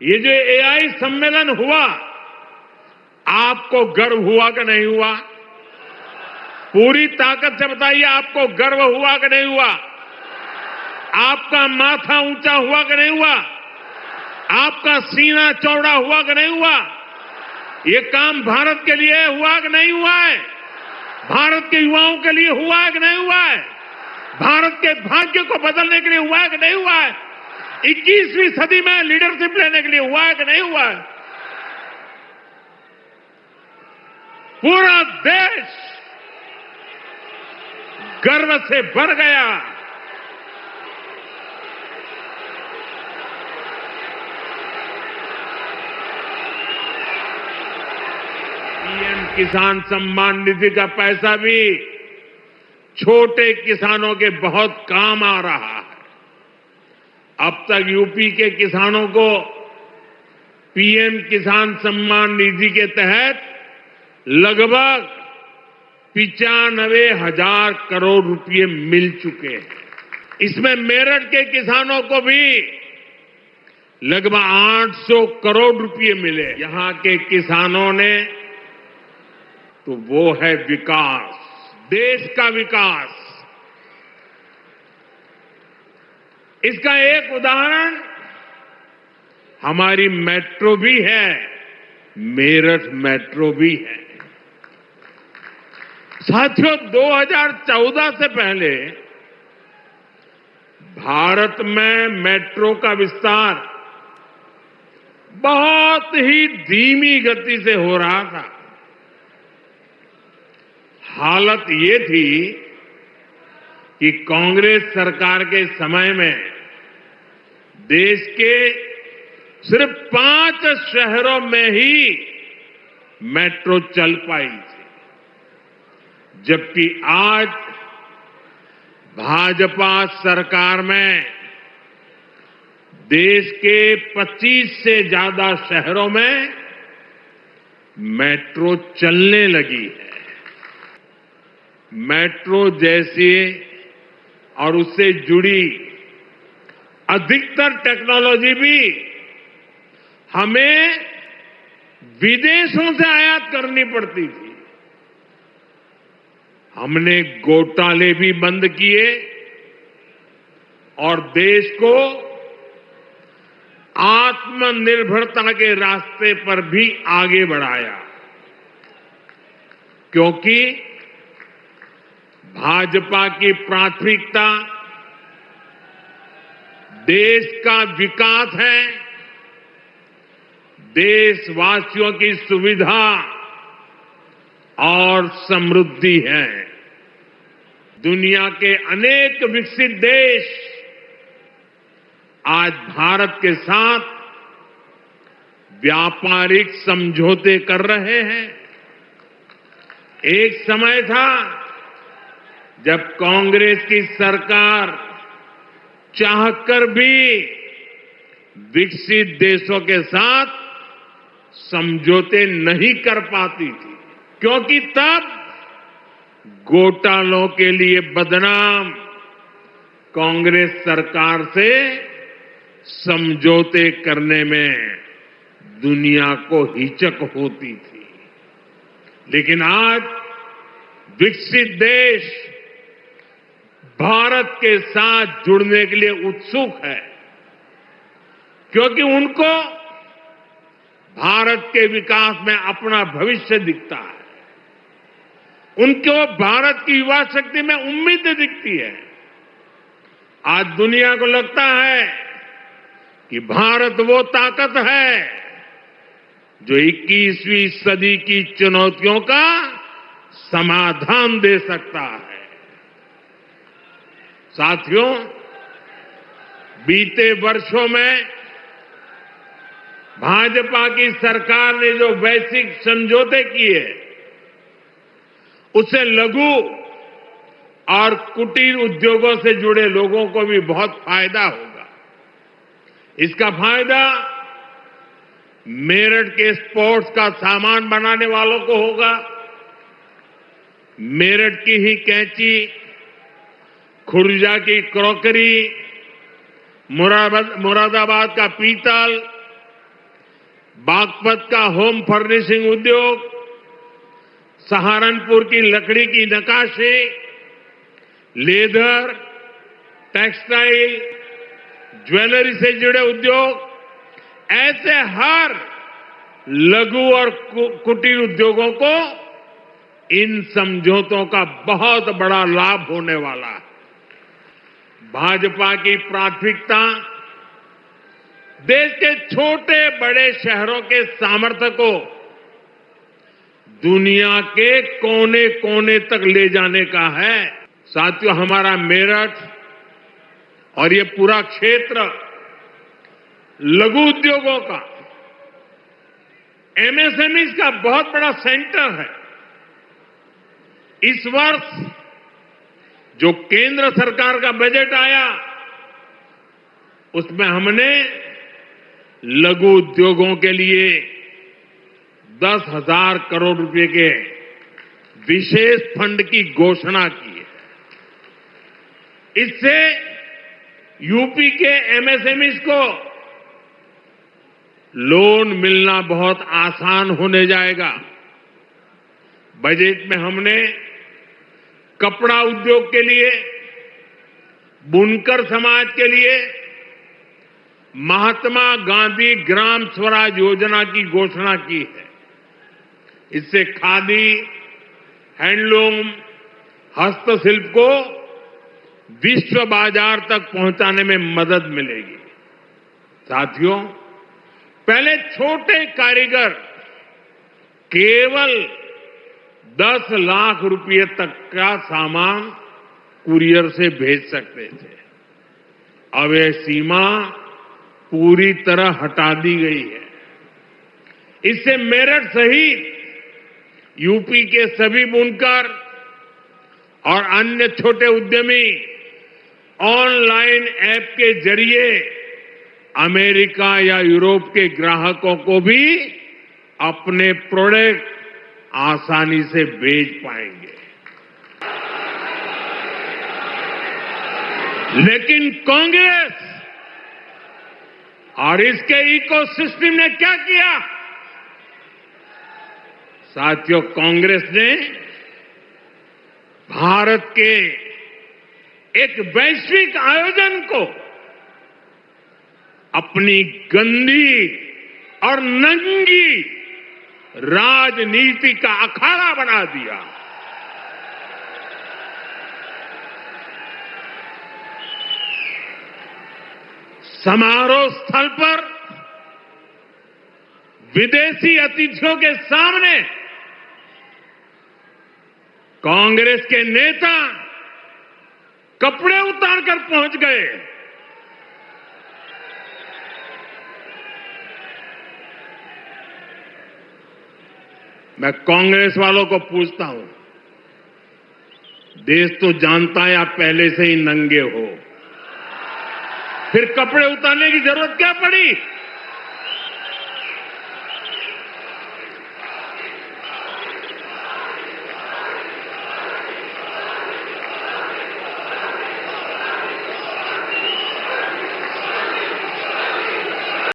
ये जो एआई सम्मेलन हुआ, आपको गर्व हुआ कि नहीं हुआ? पूरी ताकत से बताइए, आपको गर्व हुआ कि नहीं हुआ? आपका माथा ऊंचा हुआ कि नहीं हुआ? आपका सीना चौड़ा हुआ कि नहीं हुआ? ये काम भारत के लिए हुआ कि नहीं हुआ है? भारत के युवाओं के लिए हुआ है कि नहीं हुआ है? भारत के भाग्य को बदलने के लिए हुआ है कि नहीं हुआ है? 21वीं सदी में लीडरशिप लेने के लिए हुआ है कि नहीं हुआ है? पूरा देश गर्व से भर गया। पीएम किसान सम्मान निधि का पैसा भी छोटे किसानों के बहुत काम आ रहा है। अब तक यूपी के किसानों को पीएम किसान सम्मान निधि के तहत लगभग 95,000 करोड़ रुपए मिल चुके हैं। इसमें मेरठ के किसानों को भी लगभग 800 करोड़ रुपए मिले। यहां के किसानों ने तो वो है विकास, देश का विकास। इसका एक उदाहरण हमारी मेट्रो भी है, मेरठ मेट्रो भी है। साथियों, 2014 से पहले भारत में मेट्रो का विस्तार बहुत ही धीमी गति से हो रहा था। हालत ये थी कि कांग्रेस सरकार के समय में देश के सिर्फ 5 शहरों में ही मेट्रो चल पाई थी, जबकि आज भाजपा सरकार में देश के 25 से ज्यादा शहरों में मेट्रो चलने लगी है। मेट्रो जैसी और उससे जुड़ी अधिकतर टेक्नोलॉजी भी हमें विदेशों से आयात करनी पड़ती थी। हमने घोटाले भी बंद किए और देश को आत्मनिर्भरता के रास्ते पर भी आगे बढ़ाया, क्योंकि भाजपा की प्राथमिकता देश का विकास है, देशवासियों की सुविधा और समृद्धि है। दुनिया के अनेक विकसित देश आज भारत के साथ व्यापारिक समझौते कर रहे हैं। एक समय था जब कांग्रेस की सरकार चाहकर भी विकसित देशों के साथ समझौते नहीं कर पाती थी, क्योंकि तब घोटालों के लिए बदनाम कांग्रेस सरकार से समझौते करने में दुनिया को हिचक होती थी। लेकिन आज विकसित देश भारत के साथ जुड़ने के लिए उत्सुक है, क्योंकि उनको भारत के विकास में अपना भविष्य दिखता है। उनको भारत की युवा शक्ति में उम्मीद दिखती है। आज दुनिया को लगता है कि भारत वो ताकत है जो 21वीं सदी की चुनौतियों का समाधान दे सकता है। साथियों, बीते वर्षों में भाजपा की सरकार ने जो वैश्विक समझौते किए, उससे लघु और कुटीर उद्योगों से जुड़े लोगों को भी बहुत फायदा होगा। इसका फायदा मेरठ के स्पोर्ट्स का सामान बनाने वालों को होगा। मेरठ की ही कैंची, खुर्जा की क्रॉकरी, मुरादाबाद का पीतल, बागपत का होम फर्निशिंग उद्योग, सहारनपुर की लकड़ी की नक्काशी, लेदर, टेक्सटाइल, ज्वेलरी से जुड़े उद्योग, ऐसे हर लघु और कुटीर उद्योगों को इन समझौतों का बहुत बड़ा लाभ होने वाला है। भाजपा की प्राथमिकता देश के छोटे बड़े शहरों के सामर्थ्य को दुनिया के कोने कोने तक ले जाने का है। साथियों, हमारा मेरठ और ये पूरा क्षेत्र लघु उद्योगों का, एमएसएमई का बहुत बड़ा सेंटर है। इस वर्ष जो केंद्र सरकार का बजट आया, उसमें हमने लघु उद्योगों के लिए 10,000 करोड़ रुपए के विशेष फंड की घोषणा की है। इससे यूपी के एमएसएमई को लोन मिलना बहुत आसान होने जाएगा। बजट में हमने कपड़ा उद्योग के लिए, बुनकर समाज के लिए महात्मा गांधी ग्राम स्वराज योजना की घोषणा की है। इससे खादी, हैंडलूम, हस्तशिल्प को विश्व बाजार तक पहुंचाने में मदद मिलेगी। साथियों, पहले छोटे कारीगर केवल 10 लाख रुपए तक का सामान कुरियर से भेज सकते थे। अब यह सीमा पूरी तरह हटा दी गई है। इससे मेरठ सहित यूपी के सभी बुनकर और अन्य छोटे उद्यमी ऑनलाइन ऐप के जरिए अमेरिका या यूरोप के ग्राहकों को भी अपने प्रोडक्ट आसानी से बेच पाएंगे। लेकिन कांग्रेस और इसके इकोसिस्टम ने क्या किया? साथियों, कांग्रेस ने भारत के एक वैश्विक आयोजन को अपनी गंदी और नंगी राजनीति का अखाड़ा बना दिया। समारोह स्थल पर विदेशी अतिथियों के सामने कांग्रेस के नेता कपड़े उतारकर पहुंच गए। मैं कांग्रेस वालों को पूछता हूं, देश तो जानता है आप पहले से ही नंगे हो, फिर कपड़े उतारने की जरूरत क्या पड़ी?